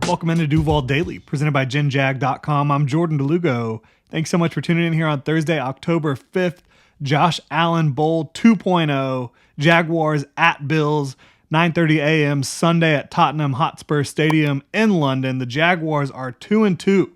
Welcome into Duval Daily, presented by GenJag.com. I'm Jordan Lugo. Thanks so much for tuning in here on Thursday, October 5th. Josh Allen Bowl 2.0, Jaguars at Bills, 9:30 a.m. Sunday at Tottenham Hotspur Stadium in London. The Jaguars are 2-2.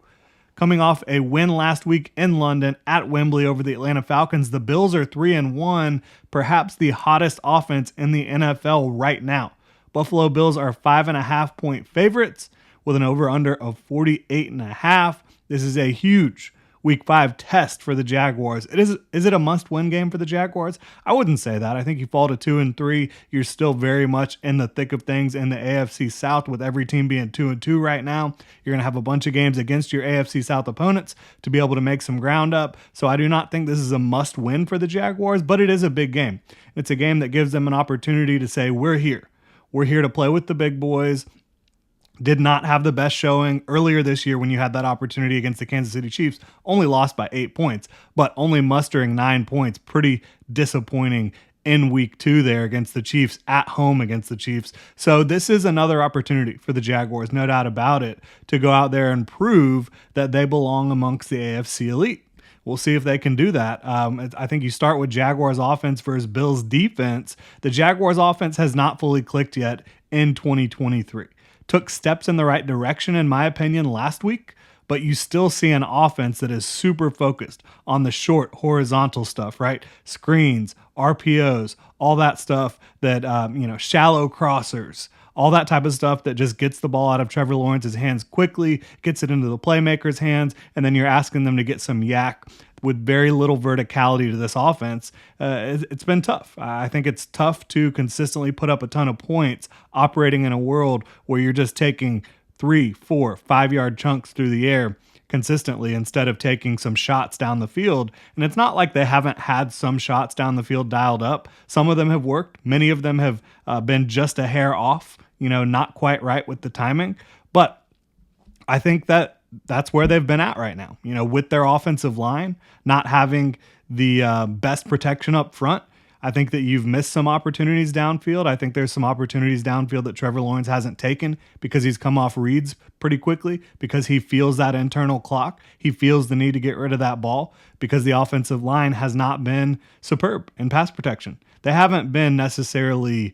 Coming off a win last week in London at Wembley over the Atlanta Falcons, the Bills are 3-1, perhaps the hottest offense in the NFL right now. Buffalo Bills are 5.5-point favorites with an over-under of 48.5. This is a huge Week 5 test for the Jaguars. Is it a must-win game for the Jaguars? I wouldn't say that. I think you fall to 2-3, you're still very much in the thick of things in the AFC South with every team being 2-2 right now. You're going to have a bunch of games against your AFC South opponents to be able to make some ground up. So I do not think this is a must-win for the Jaguars, but it is a big game. It's a game that gives them an opportunity to say, we're here. We're here to play with the big boys. Did not have the best showing earlier this year when you had that opportunity against the Kansas City Chiefs. Only lost by 8 points, but only mustering 9 points. Pretty disappointing in week 2 there against the Chiefs, at home against the Chiefs. So this is another opportunity for the Jaguars, no doubt about it, to go out there and prove that they belong amongst the AFC elite. We'll see if they can do that. I think you start with Jaguars offense versus Bills defense. The Jaguars offense has not fully clicked yet in 2023. Took steps in the right direction, in my opinion, last week, but you still see an offense that is super focused on the short, horizontal stuff, right? Screens, RPOs, all that stuff that, shallow crossers, all that type of stuff that just gets the ball out of Trevor Lawrence's hands quickly, gets it into the playmaker's hands, and then you're asking them to get some yak with very little verticality to this offense. It's been tough. I think it's tough to consistently put up a ton of points operating in a world where you're just taking 3, 4, 5-yard chunks through the air consistently instead of taking some shots down the field. And it's not like they haven't had some shots down the field dialed up. Some of them have worked. Many of them have been just a hair off, not quite right with the timing. But I think that's where they've been at right now, with their offensive line not having the best protection up front. I think that you've missed some opportunities downfield. I think there's some opportunities downfield that Trevor Lawrence hasn't taken because he's come off reads pretty quickly, because he feels that internal clock. He feels the need to get rid of that ball because the offensive line has not been superb in pass protection. They haven't been necessarily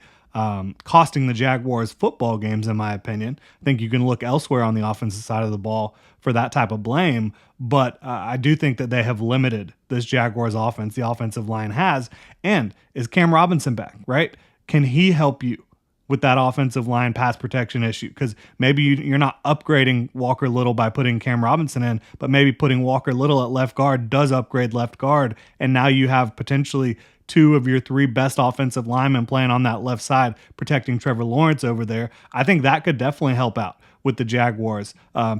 costing the Jaguars football games, in my opinion. I think you can look elsewhere on the offensive side of the ball for that type of blame, but I do think that they have limited this Jaguars offense. The offensive line has. And is Cam Robinson back, right? Can he help you with that offensive line pass protection issue? Because maybe you're not upgrading Walker Little by putting Cam Robinson in, but maybe putting Walker Little at left guard does upgrade left guard, and now you have potentially 2 of your 3 best offensive linemen playing on that left side, protecting Trevor Lawrence over there. I think that could definitely help out with the Jaguars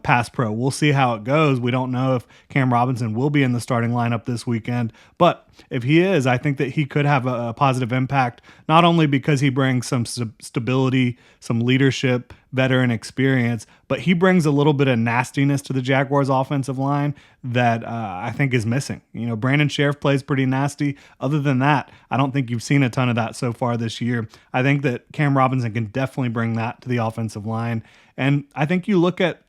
pass pro. We'll see how it goes. We don't know if Cam Robinson will be in the starting lineup this weekend, but if he is, I think that he could have a positive impact, not only because he brings some stability, some leadership, veteran experience, but he brings a little bit of nastiness to the Jaguars offensive line that I think is missing. Brandon Sheriff plays pretty nasty. Other than that, I don't think you've seen a ton of that so far this year. I think that Cam Robinson can definitely bring that to the offensive line. And I think you look at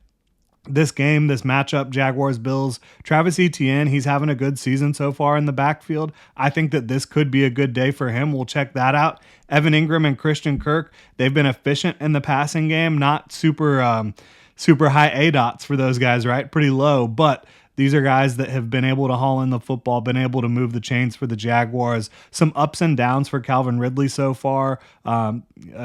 this game, this matchup, Jaguars-Bills, Travis Etienne, he's having a good season so far in the backfield. I think that this could be a good day for him. We'll check that out. Evan Ingram and Christian Kirk, they've been efficient in the passing game, not super high ADOTs for those guys, right? Pretty low, but these are guys that have been able to haul in the football, been able to move the chains for the Jaguars. Some ups and downs for Calvin Ridley so far. A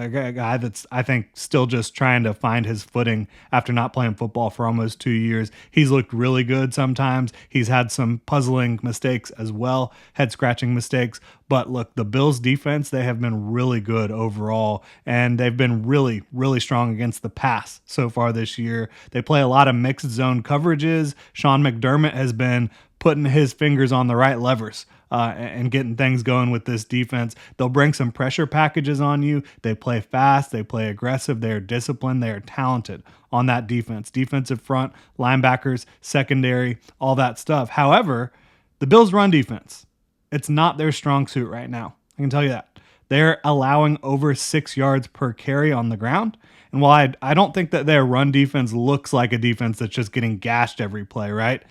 guy that's, I think, still just trying to find his footing after not playing football for almost 2 years. He's looked really good sometimes. He's had some puzzling mistakes as well, head-scratching mistakes. But look, the Bills defense, they have been really good overall, and they've been really, really strong against the pass so far this year. They play a lot of mixed zone coverages. Sean McDermott has been putting his fingers on the right levers and getting things going with this defense. They'll bring some pressure packages on you. They play fast. They play aggressive. They're disciplined. They're talented on that defense. Defensive front, linebackers, secondary, all that stuff. However, the Bills' run defense, it's not their strong suit right now. I can tell you that. They're allowing over 6 yards per carry on the ground. And while I don't think that their run defense looks like a defense that's just getting gashed every play, right?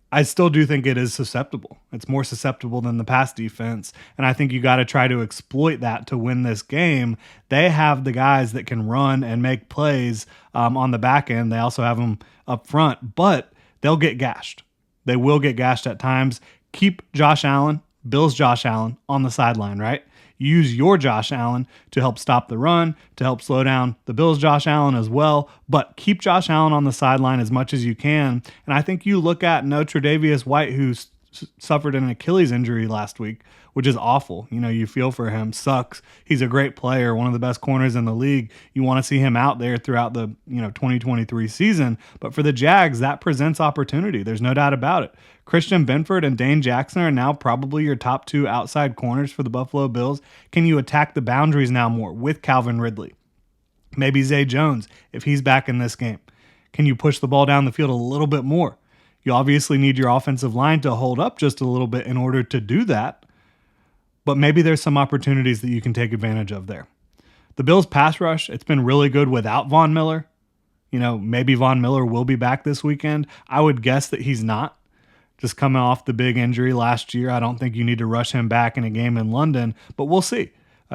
I still do think it is susceptible. It's more susceptible than the pass defense. And I think you got to try to exploit that to win this game. They have the guys that can run and make plays on the back end. They also have them up front, but they'll get gashed. They will get gashed at times. Keep Josh Allen, Bills Josh Allen, on the sideline, right? Use your Josh Allen to help stop the run, to help slow down the Bills' Josh Allen as well, but keep Josh Allen on the sideline as much as you can. And I think you look at Tre'Davious White, who suffered an Achilles injury last week, which is awful. You feel for him. Sucks. He's a great player, one of the best corners in the league. You want to see him out there throughout the 2023 season. But for the Jags, that presents opportunity. There's no doubt about it. Christian Benford and Dane Jackson are now probably your top two outside corners for the Buffalo Bills. Can you attack the boundaries now more with Calvin Ridley? Maybe Zay Jones, if he's back in this game. Can you push the ball down the field a little bit more? You obviously need your offensive line to hold up just a little bit in order to do that. But maybe there's some opportunities that you can take advantage of there. The Bills' pass rush, it's been really good without Von Miller. Maybe Von Miller will be back this weekend. I would guess that he's not. Just coming off the big injury last year, I don't think you need to rush him back in a game in London, but we'll see.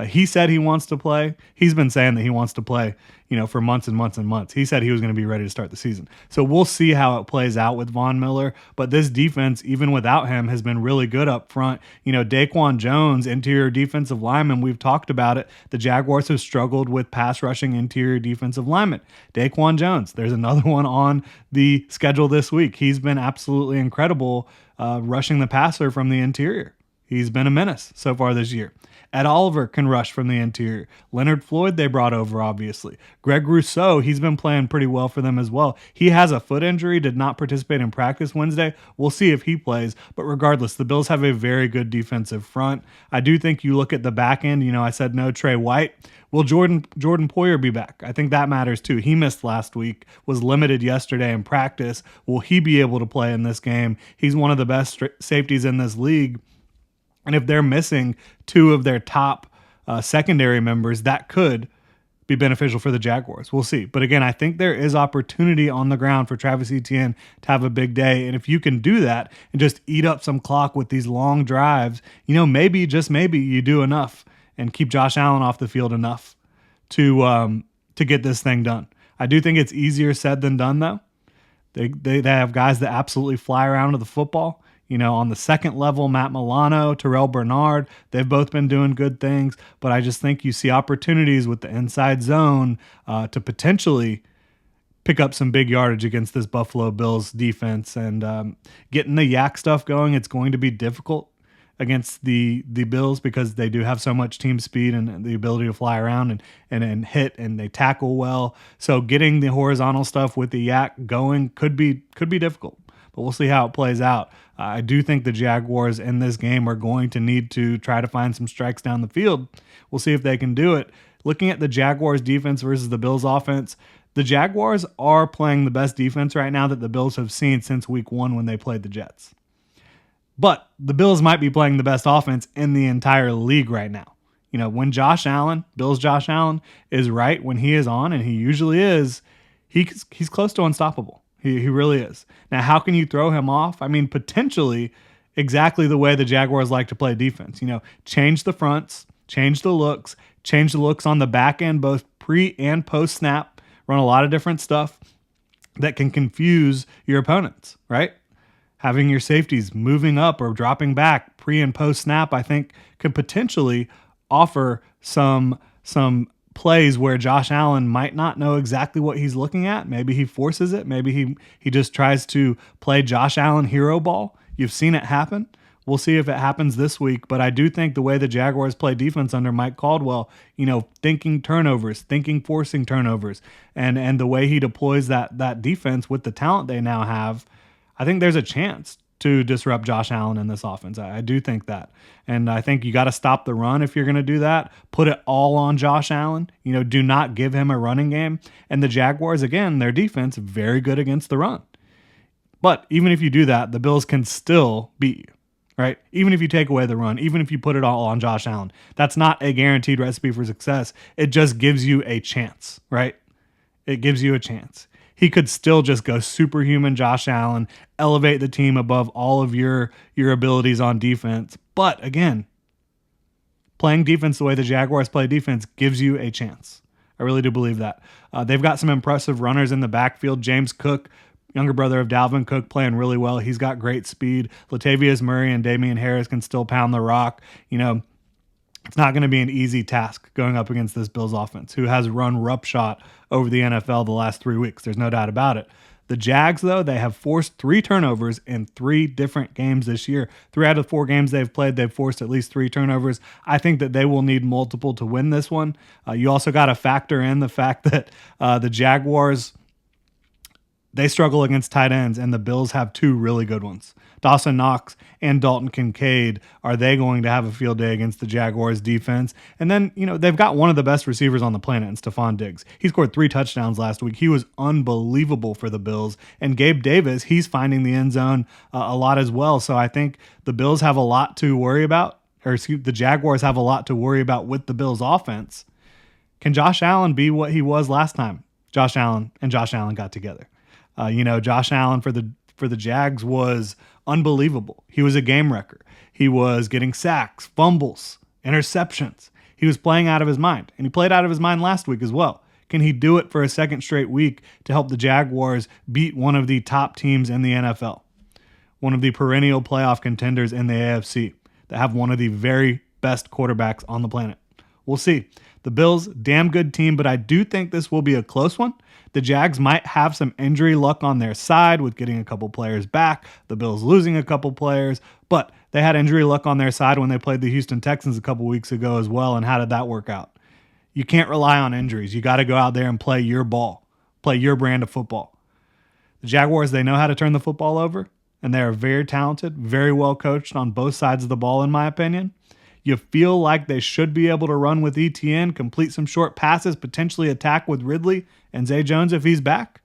He said he wants to play. He's been saying that he wants to play, for months and months and months. He said he was going to be ready to start the season. So we'll see how it plays out with Von Miller. But this defense, even without him, has been really good up front. Daquan Jones, interior defensive lineman, we've talked about it. The Jaguars have struggled with pass rushing interior defensive linemen. Daquan Jones, there's another one on the schedule this week. He's been absolutely incredible rushing the passer from the interior. He's been a menace so far this year. Ed Oliver can rush from the interior. Leonard Floyd they brought over, obviously. Greg Rousseau, he's been playing pretty well for them as well. He has a foot injury, did not participate in practice Wednesday. We'll see if he plays. But regardless, the Bills have a very good defensive front. I do think you look at the back end. I said no Trey White. Will Jordan Poyer be back? I think that matters too. He missed last week, was limited yesterday in practice. Will he be able to play in this game? He's one of the best safeties in this league. And if they're missing two of their top secondary members, that could be beneficial for the Jaguars. We'll see. But again, I think there is opportunity on the ground for Travis Etienne to have a big day. And if you can do that and just eat up some clock with these long drives, maybe, just maybe, you do enough and keep Josh Allen off the field enough to get this thing done. I do think it's easier said than done, though. They have guys that absolutely fly around with the football. On the second level, Matt Milano, Terrell Bernard, they've both been doing good things, but I just think you see opportunities with the inside zone to potentially pick up some big yardage against this Buffalo Bills defense. And getting the yak stuff going, it's going to be difficult against the Bills because they do have so much team speed and the ability to fly around and hit, and they tackle well. So getting the horizontal stuff with the yak going could be difficult. But we'll see how it plays out. I do think the Jaguars in this game are going to need to try to find some strikes down the field. We'll see if they can do it. Looking at the Jaguars defense versus the Bills offense, the Jaguars are playing the best defense right now that the Bills have seen since week 1 when they played the Jets. But the Bills might be playing the best offense in the entire league right now. When Josh Allen, Bills Josh Allen, is right, when he is on, and he usually is, he's close to unstoppable. He really is. Now, how can you throw him off? I mean, potentially exactly the way the Jaguars like to play defense. Change the fronts, change the looks on the back end, both pre and post snap. Run a lot of different stuff that can confuse your opponents, right? Having your safeties moving up or dropping back pre and post snap, I think, could potentially offer some plays where Josh Allen might not know exactly what he's looking at. Maybe he forces it. Maybe he just tries to play Josh Allen hero ball. You've seen it happen. We'll see if it happens this week. But I do think the way the Jaguars play defense under Mike Caldwell, thinking turnovers, thinking forcing turnovers, and the way he deploys that defense with the talent they now have, I think there's a chance to disrupt Josh Allen in this offense. I do think that. And I think you got to stop the run if you're going to do that. Put it all on Josh Allen. Do not give him a running game. And the Jaguars, again, their defense, very good against the run. But even if you do that, the Bills can still beat you. right? Even if you take away the run, even if you put it all on Josh Allen, that's not a guaranteed recipe for success. It just gives you a chance, right? It gives you a chance. He could still just go superhuman Josh Allen, elevate the team above all of your abilities on defense. But again, playing defense the way the Jaguars play defense gives you a chance. I really do believe that. They've got some impressive runners in the backfield. James Cook, younger brother of Dalvin Cook, playing really well. He's got great speed. Latavius Murray and Damian Harris can still pound the rock. It's not going to be an easy task going up against this Bills offense, who has run roughshod over the NFL the last 3 weeks. There's no doubt about it. The Jags, though, they have forced 3 turnovers in 3 different games this year. 3 out of 4 games they've played, they've forced at least 3 turnovers. I think that they will need multiple to win this one. You also got to factor in the fact that the Jaguars, they struggle against tight ends, and the Bills have 2 really good ones. Dawson Knox and Dalton Kincaid, are they going to have a field day against the Jaguars defense? And then, they've got one of the best receivers on the planet in Stephon Diggs. He scored 3 touchdowns last week. He was unbelievable for the Bills. And Gabe Davis, he's finding the end zone a lot as well. So I think the Bills have a lot to worry about, the Jaguars have a lot to worry about with the Bills offense. Can Josh Allen be what he was last time Josh Allen got together? Josh Allen for the Jags was unbelievable. He was a game wrecker. He was getting sacks, fumbles, interceptions. He was playing out of his mind, and he played out of his mind last week as well. Can he do it for a second straight week to help the Jaguars beat one of the top teams in the NFL, one of the perennial playoff contenders in the AFC that have one of the very best quarterbacks on the planet? We'll see. The Bills, damn good team, but I do think this will be a close one. The Jags might have some injury luck on their side with getting a couple players back, the Bills losing a couple players, but they had injury luck on their side when they played the Houston Texans a couple weeks ago as well, and how did that work out? You can't rely on injuries. You got to go out there and play your ball, play your brand of football. The Jaguars, they know how to turn the football over, and they are very talented, very well coached on both sides of the ball, in my opinion. You feel like they should be able to run with ETN, complete some short passes, potentially attack with Ridley and Zay Jones if he's back.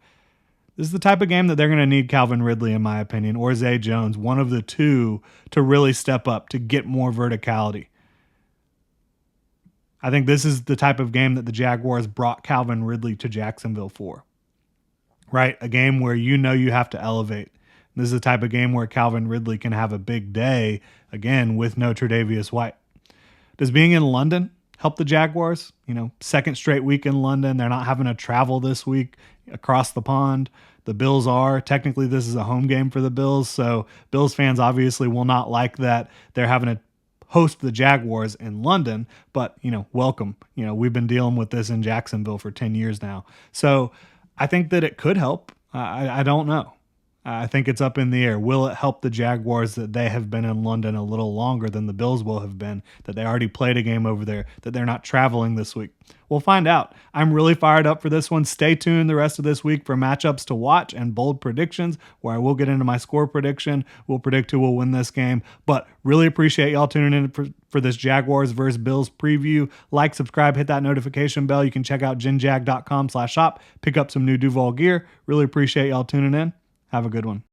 This is the type of game that they're going to need Calvin Ridley, in my opinion, or Zay Jones, one of the two, to really step up, to get more verticality. I think this is the type of game that the Jaguars brought Calvin Ridley to Jacksonville for, right? A game where you have to elevate. This is the type of game where Calvin Ridley can have a big day, again, with no Tre'Davious White. Does being in London help the Jaguars? Second straight week in London. They're not having to travel this week across the pond. The Bills are. Technically, this is a home game for the Bills, so Bills fans obviously will not like that they're having to host the Jaguars in London, but, welcome. We've been dealing with this in Jacksonville for 10 years now. So I think that it could help. I don't know. I think it's up in the air. Will it help the Jaguars that they have been in London a little longer than the Bills will have been, that they already played a game over there, that they're not traveling this week? We'll find out. I'm really fired up for this one. Stay tuned the rest of this week for matchups to watch and bold predictions, where I will get into my score prediction. We'll predict who will win this game. But really appreciate y'all tuning in for this Jaguars versus Bills preview. Like, subscribe, hit that notification bell. You can check out genjag.com/shop, pick up some new Duval gear. Really appreciate y'all tuning in. Have a good one.